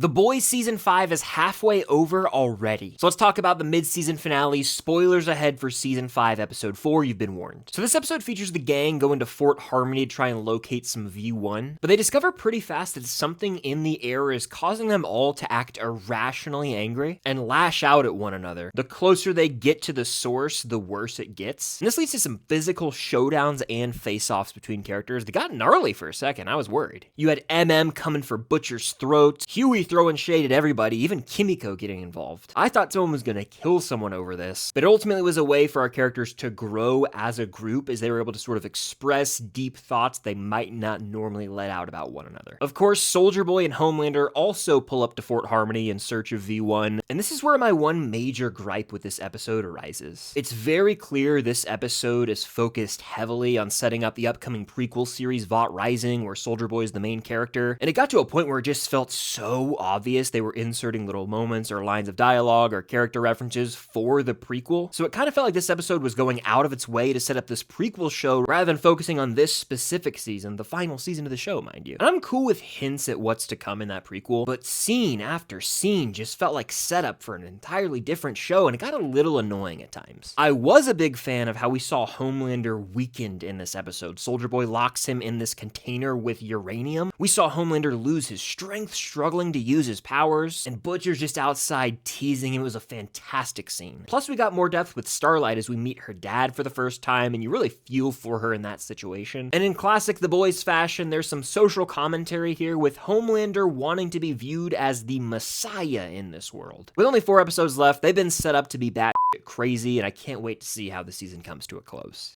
The Boys Season 5 is halfway over already. So let's talk about the mid-season finale. Spoilers ahead for Season 5, Episode 4, you've been warned. So this episode features the gang going to Fort Harmony to try and locate some V1, but they discover pretty fast that something in the air is causing them all to act irrationally angry and lash out at one another. The closer they get to the source, the worse it gets. And this leads to some physical showdowns and face-offs between characters. They got gnarly for a second, I was worried. You had MM coming for Butcher's throat, Huey throwing shade at everybody, even Kimiko getting involved. I thought someone was gonna kill someone over this, but it ultimately was a way for our characters to grow as a group as they were able to sort of express deep thoughts they might not normally let out about one another. Of course, Soldier Boy and Homelander also pull up to Fort Harmony in search of V1, and this is where my one major gripe with this episode arises. It's very clear this episode is focused heavily on setting up the upcoming prequel series Vought Rising, where Soldier Boy is the main character, and it got to a point where it just felt so obvious they were inserting little moments or lines of dialogue or character references for the prequel. So it kind of felt like this episode was going out of its way to set up this prequel show rather than focusing on this specific season, the final season of the show, mind you. And I'm cool with hints at what's to come in that prequel, but scene after scene just felt like setup for an entirely different show, and it got a little annoying at times. I was a big fan of how we saw Homelander weakened in this episode. Soldier Boy locks him in this container with uranium. We saw Homelander lose his strength, struggling to use his powers, and Butcher's just outside teasing him. It was a fantastic scene. Plus, we got more depth with Starlight as we meet her dad for the first time, and you really feel for her in that situation. And in classic The Boys fashion, there's some social commentary here with Homelander wanting to be viewed as the messiah in this world. With only 4 episodes left, they've been set up to be batshit crazy, and I can't wait to see how the season comes to a close.